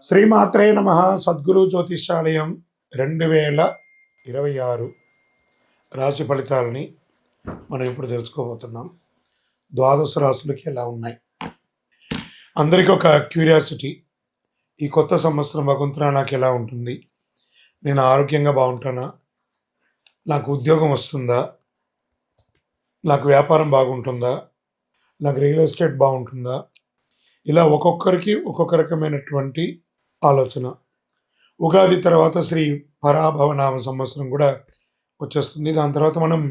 శ్రీమాత్రే నమ. సద్గురు జ్యోతిష్యాలయం 2026 రాశి ఫలితాలని మనం ఇప్పుడు తెలుసుకోబోతున్నాం. ద్వాదశ రాశులకి ఎలా ఉన్నాయి? అందరికీ ఒక క్యూరియాసిటీ, ఈ కొత్త సంవత్సరం భగవంతుడా నాకు ఎలా ఉంటుంది? నేను ఆరోగ్యంగా బాగుంటానా? నాకు ఉద్యోగం వస్తుందా? నాకు వ్యాపారం బాగుంటుందా? నాకు రియల్ ఎస్టేట్ బాగుంటుందా? ఇలా ఒక్కొక్కరికి ఒక్కొక్క రకమైనటువంటి ఆలోచన. ఉగాది తర్వాత శ్రీ పరాభవనామ సంవత్సరం కూడా వచ్చేస్తుంది. దాని తర్వాత మనం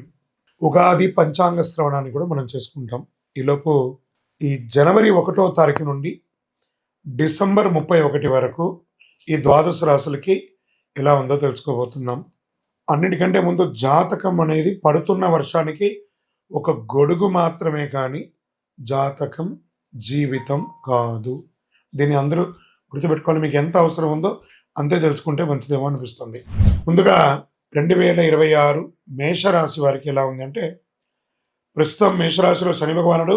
ఉగాది పంచాంగ శ్రవణాన్ని కూడా మనం చేసుకుంటాం. ఈలోపు ఈ జనవరి 1వ తారీఖు నుండి డిసెంబర్ 31 వరకు ఈ ద్వాదశ రాశులకి ఎలా ఉందో తెలుసుకోబోతున్నాం. అన్నిటికంటే ముందు జాతకం అనేది పడుతున్న వర్షానికి ఒక గొడుగు మాత్రమే, కానీ జాతకం జీవితం కాదు. దీన్ని అందరూ గుర్తుపెట్టుకోవాలి. మీకు ఎంత అవసరం ఉందో అంతే తెలుసుకుంటే మంచిదేమో అనిపిస్తుంది. ముందుగా 2026 మేషరాశి వారికి ఎలా ఉంది అంటే, ప్రస్తుతం మేషరాశిలో శని భగవానుడు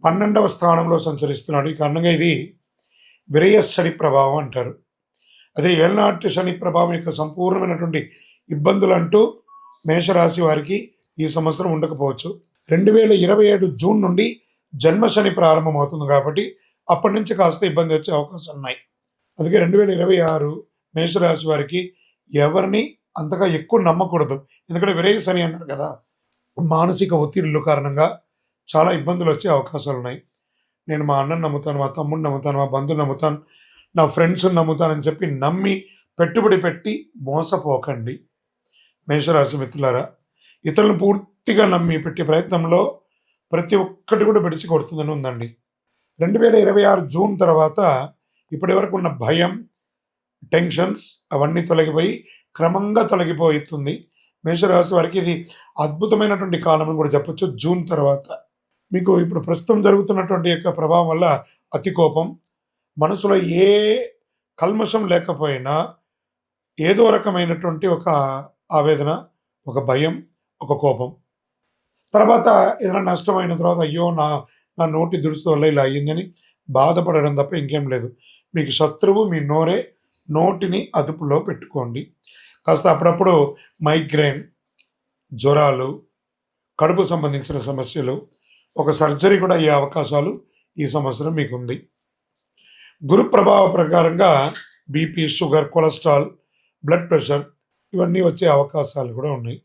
12వ స్థానంలో సంచరిస్తున్నాడు. ఈ కారణంగా ఇది విరయ శని ప్రభావం అంటారు. అదే ఏళ్ళనాటి శని ప్రభావం యొక్క సంపూర్ణమైనటువంటి ఇబ్బందులు అంటూ మేషరాశి వారికి ఈ సంవత్సరం ఉండకపోవచ్చు. 2027 జూన్ నుండి జన్మ శని ప్రారంభం అవుతుంది కాబట్టి అప్పటి నుంచి కాస్త ఇబ్బంది వచ్చే అవకాశాలు ఉన్నాయి. అందుకే 2026 మేషరాశి వారికి ఎవరిని అంతగా ఎక్కువ నమ్మకూడదు. ఎందుకంటే విరయ శని అన్నారు కదా, మానసిక ఒత్తిడిల కారణంగా చాలా ఇబ్బందులు వచ్చే అవకాశాలు ఉన్నాయి. నేను మా అన్నను నమ్ముతాను, మా తమ్ముడిని నమ్ముతాను, మా బంధువుని నమ్ముతాను, నా ఫ్రెండ్స్ని నమ్ముతానని చెప్పి నమ్మి పెట్టుబడి పెట్టి మోసపోకండి. మేషరాశి మిత్రులారా, ఇతరులను పూర్తిగా నమ్మి పెట్టే ప్రయత్నంలో ప్రతి ఒక్కటి కూడా బెడిసి కొడుతుందని ఉందండి. 2026 జూన్ తర్వాత ఇప్పటి వరకు ఉన్న భయం, టెన్షన్స్ అవన్నీ తొలగిపోయి క్రమంగా తొలగిపోతుంది. మేషరాశి వారికి ఇది అద్భుతమైనటువంటి కాలం అని కూడా చెప్పొచ్చు. జూన్ తర్వాత మీకు ఇప్పుడు ప్రస్తుతం జరుగుతున్నటువంటి యొక్క ప్రభావం వల్ల అతి కోపం, మనసులో ఏ కల్మషం లేకపోయినా ఏదో రకమైనటువంటి ఒక ఆవేదన, ఒక భయం, ఒక కోపం. తర్వాత ఏదైనా నష్టమైన తర్వాత అయ్యో నా నోటి దురుసు వల్ల ఇలా అయ్యిందని బాధపడడం తప్ప ఇంకేం లేదు. మీకు శత్రువు మీ నోరే. నోటిని అదుపులో పెట్టుకోండి. కాస్త అప్పుడప్పుడు మైగ్రేన్, జ్వరాలు, కడుపు సంబంధించిన సమస్యలు, ఒక సర్జరీ కూడా అయ్యే అవకాశాలు ఈ సంవత్సరం మీకు ఉంది. గురు ప్రభావ ప్రకారంగా BP, sugar, cholesterol, blood pressure ఇవన్నీ వచ్చే అవకాశాలు కూడా ఉన్నాయి.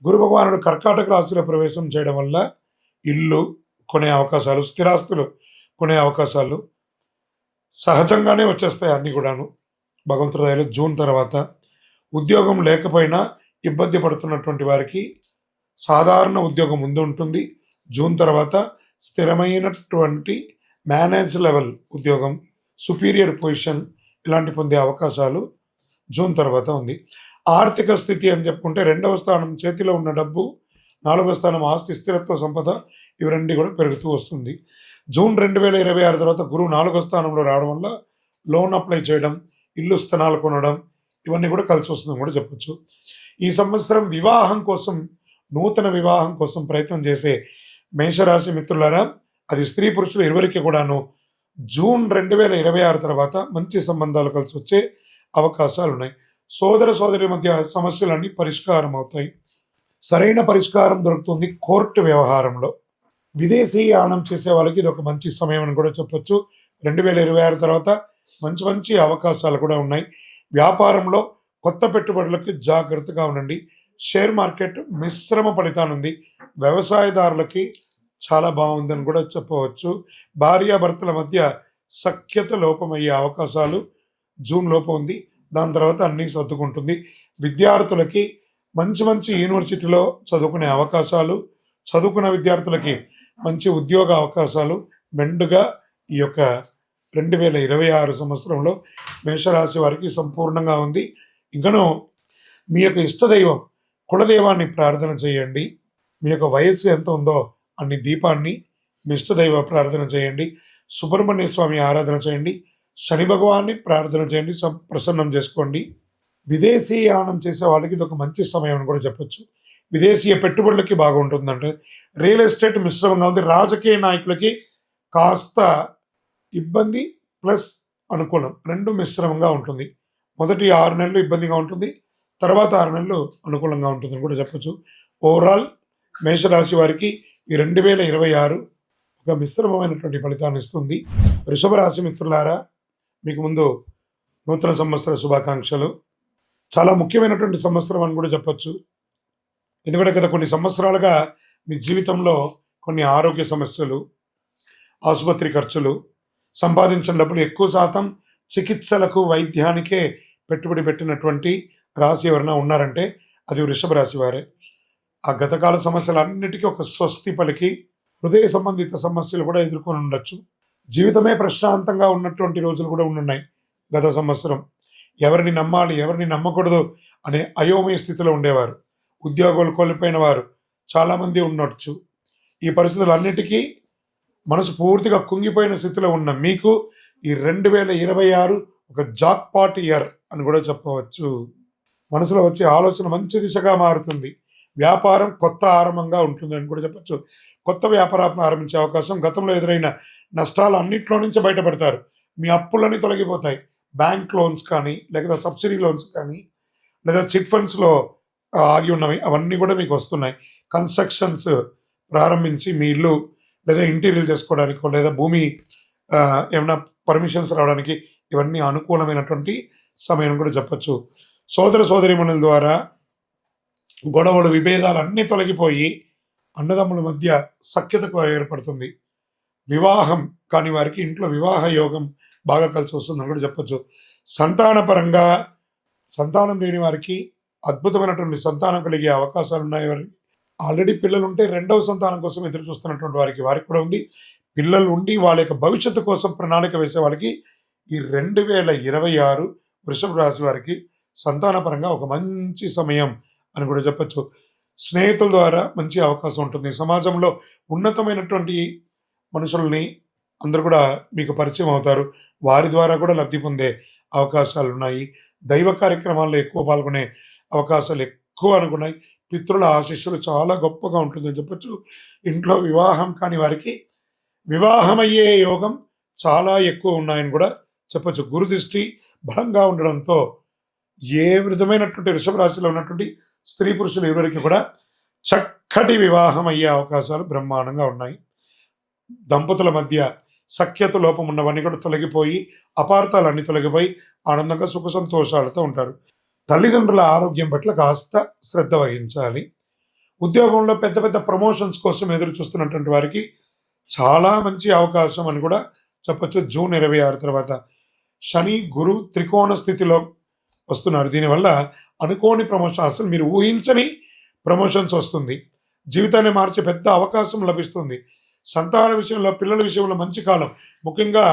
గురు భగవానుడు కర్కాటక రాశిలో ప్రవేశం చేయడం వల్ల ఇల్లు కొనే అవకాశాలు, స్థిరాస్తులు కొనే అవకాశాలు సహజంగానే వచ్చేస్తాయి అన్నీ కూడాను భగవంతుడి దయలో. జూన్ తర్వాత ఉద్యోగం లేకపోయినా ఇబ్బంది పడుతున్నటువంటి వారికి సాధారణ ఉద్యోగం ముందు ఉంటుంది. జూన్ తర్వాత స్థిరమైనటువంటి మేనేజ్ లెవెల్ ఉద్యోగం, సుపీరియర్ పొజిషన్ ఇలాంటి పొందే అవకాశాలు జూన్ తర్వాత ఉంది. ఆర్థిక స్థితి అని చెప్పుకుంటే 2వ స్థానం చేతిలో ఉన్న డబ్బు, 4వ స్థానం ఆస్తి, స్థిరత్వ, సంపద ఇవి రెండు కూడా పెరుగుతూ వస్తుంది. జూన్ 2026 తర్వాత గురువు 4వ స్థానంలో రావడం వల్ల లోన్ అప్లై చేయడం, ఇల్లు స్థలాలు కొనడం ఇవన్నీ కూడా కలిసి వస్తుందని కూడా చెప్పొచ్చు. ఈ సంవత్సరం వివాహం కోసం, నూతన వివాహం కోసం ప్రయత్నం చేసే మేషరాశి మిత్రులారా, అది స్త్రీ పురుషులు ఇరువురికి కూడాను జూన్ 2026 తర్వాత మంచి సంబంధాలు కలిసి వచ్చే అవకాశాలు ఉన్నాయి. సోదర సోదరి మధ్య సమస్యలన్నీ పరిష్కారం అవుతాయి. సరైన పరిష్కారం దొరుకుతుంది కోర్టు వ్యవహారంలో. విదేశీయానం చేసే వాళ్ళకి ఇది ఒక మంచి సమయం అని కూడా చెప్పొచ్చు. 2026 తర్వాత మంచి మంచి అవకాశాలు కూడా ఉన్నాయి. వ్యాపారంలో కొత్త పెట్టుబడులకు జాగ్రత్తగా ఉండండి. షేర్ మార్కెట్ మిశ్రమ ఫలితానుంది. వ్యవసాయదారులకి చాలా బాగుందని కూడా చెప్పవచ్చు. భార్యాభర్తల మధ్య సఖ్యత లోపమయ్యే అవకాశాలు జూన్ లోపు ఉంది. దాని తర్వాత అన్నీ సర్దుకుంటుంది. విద్యార్థులకి మంచి మంచి యూనివర్సిటీలో చదువుకునే అవకాశాలు, చదువుకున్న విద్యార్థులకి మంచి ఉద్యోగ అవకాశాలు మెండుగా ఈ యొక్క 2026 సంవత్సరంలో మేషరాశి వారికి సంపూర్ణంగా ఉంది. ఇంకనూ మీ యొక్క ఇష్టదైవం కులదైవాన్ని ప్రార్థన చేయండి. మీ యొక్క వయస్సు ఎంత ఉందో అన్ని దీపాన్ని మీ ఇష్టదైవ ప్రార్థన చేయండి. సుబ్రహ్మణ్య స్వామి ఆరాధన చేయండి. శని భగవాన్ని ప్రార్థన చేయండి, ప్రసన్నం చేసుకోండి. విదేశీయానం చేసే వాళ్ళకి ఇది ఒక మంచి సమయం అని కూడా చెప్పొచ్చు. విదేశీయ పెట్టుబడులకి బాగుంటుందంటే రియల్ ఎస్టేట్ మిశ్రమంగా ఉంది. రాజకీయ నాయకులకి కాస్త ఇబ్బంది ప్లస్ అనుకూలం. 2 మిశ్రమంగా ఉంటుంది. మొదటి 6 నెలలు ఇబ్బందిగా ఉంటుంది. తర్వాత 6 నెలలు అనుకూలంగా ఉంటుందని కూడా చెప్పొచ్చు. ఓవరాల్ మేషరాశి వారికి ఈ 2026 ఒక మిశ్రమమైనటువంటి ఫలితాన్ని ఇస్తుంది. వృషభ రాశి మిత్రులారా, మీకు ముందు నూతన సంవత్సర శుభాకాంక్షలు. చాలా ముఖ్యమైనటువంటి సంవత్సరం అని కూడా చెప్పొచ్చు. ఎందుకంటే గత కొన్ని సంవత్సరాలుగా మీ జీవితంలో కొన్ని ఆరోగ్య సమస్యలు, ఆసుపత్రి ఖర్చులు, సంపాదించిన డబ్బులు ఎక్కువ శాతం చికిత్సలకు, వైద్యానికే పెట్టుబడి పెట్టినటువంటి రాశి ఎవరైనా ఉన్నారంటే అది వృషభ రాశి వారే. ఆ గతకాల సమస్యలన్నిటికీ ఒక స్వస్తి పలికి హృదయ సంబంధిత సమస్యలు కూడా ఎదుర్కొని ఉండొచ్చు. జీవితమే ప్రశాంతంగా ఉన్నటువంటి రోజులు కూడా ఉన్నాయి. గత సంవత్సరం ఎవరిని నమ్మాలి, ఎవరిని నమ్మకూడదు అనే అయోమయ స్థితిలో ఉండేవారు. ఉద్యోగాలు కోల్పోయిన వారు చాలామంది ఉండొచ్చు. ఈ పరిస్థితులన్నిటికీ మనసు పూర్తిగా కుంగిపోయిన స్థితిలో ఉన్న మీకు ఈ 2026 ఒక జాక్పాట్ ఇయర్ అని కూడా చెప్పవచ్చు. మనసులో వచ్చే ఆలోచన మంచి దిశగా మారుతుంది. వ్యాపారం కొత్త ఆరంభంగా ఉంటుంది అని కూడా చెప్పచ్చు. కొత్త వ్యాపారం ప్రారంభించే అవకాశం, గతంలో ఎదురైన నష్టాలు అన్నింటిలో నుంచి బయటపడతారు. మీ అప్పులన్నీ తొలగిపోతాయి. బ్యాంక్ లోన్స్ కానీ, లేదా సబ్సిడీ లోన్స్ కానీ, లేదా చిట్ ఫండ్స్లో ఆగి ఉన్నవి అవన్నీ కూడా మీకు వస్తున్నాయి. కన్స్ట్రక్షన్స్ ప్రారంభించి మీ ఇల్లు లేదా ఇంటీరియర్ చేసుకోవడానికో, లేదా భూమి ఏమైనా పర్మిషన్స్ రావడానికి ఇవన్నీ అనుకూలమైనటువంటి సమయం కూడా చెప్పచ్చు. సోదర సోదరీమణుల ద్వారా గొడవలు, విభేదాలు అన్నీ తొలగిపోయి అన్నదమ్ముల మధ్య సఖ్యతకు ఏర్పడుతుంది. వివాహం కాని వారికి ఇంట్లో వివాహ యోగం బాగా కలిసి వస్తుందని కూడా చెప్పచ్చు. సంతానపరంగా సంతానం లేని వారికి అద్భుతమైనటువంటి సంతానం కలిగే అవకాశాలు ఉన్నాయి. వారికి ఆల్రెడీ పిల్లలు ఉంటే రెండవ సంతానం కోసం ఎదురు చూస్తున్నటువంటి వారికి కూడా ఉంది. పిల్లలు ఉండి వాళ్ళ యొక్క భవిష్యత్తు కోసం ప్రణాళిక వేసే వాళ్ళకి ఈ 2026 వృషభ రాశి వారికి సంతానపరంగా ఒక మంచి సమయం అని కూడా చెప్పచ్చు. స్నేహితుల ద్వారా మంచి అవకాశం ఉంటుంది. సమాజంలో ఉన్నతమైనటువంటి మనుషుల్ని అందరూ కూడా మీకు పరిచయం అవుతారు. వారి ద్వారా కూడా లబ్ధి పొందే అవకాశాలు ఉన్నాయి. దైవ కార్యక్రమాల్లో ఎక్కువ పాల్గొనే అవకాశాలు ఎక్కువ అనుకున్నాయి. పితృల ఆశీస్సులు చాలా గొప్పగా ఉంటుందని చెప్పచ్చు. ఇంట్లో వివాహం కాని వారికి వివాహమయ్యే యోగం చాలా ఎక్కువ ఉన్నాయని కూడా చెప్పచ్చు. గురుదృష్టి బలంగా ఉండడంతో ఏ విధమైనటువంటి వృషభ రాశిలో ఉన్నటువంటి స్త్రీ పురుషులు ఎవరికి కూడా చక్కటి వివాహం అయ్యే అవకాశాలు బ్రహ్మాండంగా ఉన్నాయి. దంపతుల మధ్య సఖ్యత లోపం ఉన్నవన్నీ కూడా తొలగిపోయి, అపార్థాలన్నీ తొలగిపోయి ఆనందంగా సుఖ సంతోషాలతో ఉంటారు. తల్లిదండ్రుల ఆరోగ్యం పట్ల కాస్త శ్రద్ధ వహించాలి. ఉద్యోగంలో పెద్ద పెద్ద ప్రమోషన్స్ కోసం ఎదురు చూస్తున్నటువంటి వారికి చాలా మంచి అవకాశం అని కూడా చెప్పచ్చు. జూన్ 26 తర్వాత శని గురు త్రికోణ స్థితిలో వస్తున్నారు. దీనివల్ల అనుకోని ప్రమోషన్, అసలు మీరు ఊహించని ప్రమోషన్స్ వస్తుంది. జీవితాన్ని మార్చే పెద్ద అవకాశం లభిస్తుంది. సంతాన విషయంలో, పిల్లల విషయంలో మంచి కాలం. ముఖ్యంగా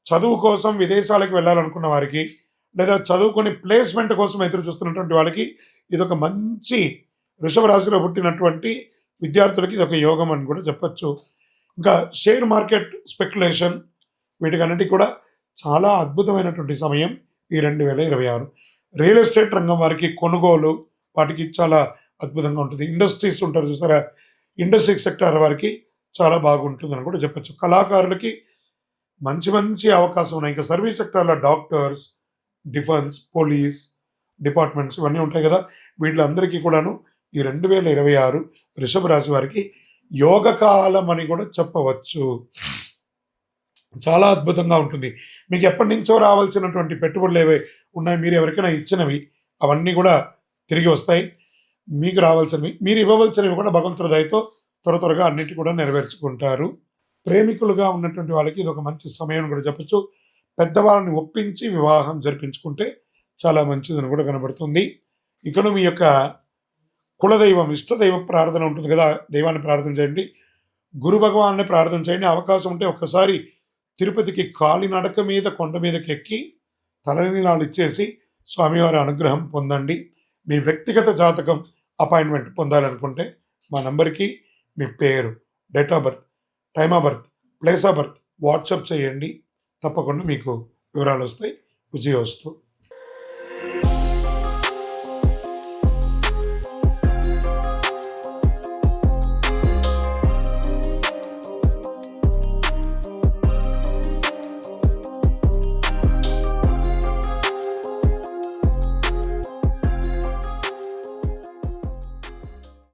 చదువు కోసం విదేశాలకు వెళ్ళాలనుకున్న వారికి, లేదా చదువుకొని ప్లేస్మెంట్ కోసం ఎదురు చూస్తున్నటువంటి వాళ్ళకి ఇది ఒక మంచి, వృషభ రాశిలో పుట్టినటువంటి విద్యార్థులకి ఇది ఒక యోగం అని కూడా చెప్పచ్చు. ఇంకా షేర్ మార్కెట్ స్పెక్యులేషన్ వీటికన్నిటికీ కూడా చాలా అద్భుతమైనటువంటి సమయం ఈ 2026. రియల్ ఎస్టేట్ రంగం వారికి కొనుగోలు వాటికి చాలా అద్భుతంగా ఉంటుంది. ఇండస్ట్రీస్ ఉంటారు చూసారా, ఇండస్ట్రీ సెక్టర్ వారికి చాలా బాగుంటుందని కూడా చెప్పచ్చు. కళాకారులకి మంచి మంచి అవకాశం ఉన్నాయి. ఇంకా సర్వీస్ సెక్టర్లో డాక్టర్స్, డిఫెన్స్, పోలీస్ డిపార్ట్మెంట్స్ ఇవన్నీ ఉంటాయి కదా, వీళ్ళందరికీ కూడాను ఈ 2026 వృషభ రాశి వారికి యోగకాలం అని కూడా చెప్పవచ్చు. చాలా అద్భుతంగా ఉంటుంది. మీకు ఎప్పటి నుంచో రావాల్సినటువంటి పెట్టుబడులు ఏవై ఉన్నాయి, మీరు ఎవరికైనా ఇచ్చినవి అవన్నీ కూడా తిరిగి వస్తాయి. మీకు రావాల్సినవి, మీరు ఇవ్వవలసినవి కూడా భగవంతుడి దయతో త్వరగా అన్నిటి కూడా నెరవేర్చుకుంటారు. ప్రేమికులుగా ఉన్నటువంటి వాళ్ళకి ఇది ఒక మంచి సమయం కూడా చెప్పచ్చు. పెద్దవాళ్ళని ఒప్పించి వివాహం జరిపించుకుంటే చాలా మంచిదని కూడా కనబడుతుంది. ఇక్కడ మీ యొక్క కులదైవం, ఇష్టదైవ ప్రార్థన ఉంటుంది కదా, దైవాన్ని ప్రార్థన చేయండి. గురు భగవాన్ని ప్రార్థన చేయండి. అవకాశం ఉంటే ఒక్కసారి తిరుపతికి కాలినడక మీద కొండ మీదకి ఎక్కి తలనీలాలు ఇచ్చేసి స్వామివారి అనుగ్రహం పొందండి. మీ వ్యక్తిగత జాతకం అపాయింట్మెంట్ పొందాలనుకుంటే మా నంబర్కి మీ పేరు, date of birth, time of birth, place of birth WhatsApp చేయండి. తప్పకుండా మీకు వివరాలు వస్తాయి. విజయోస్తు.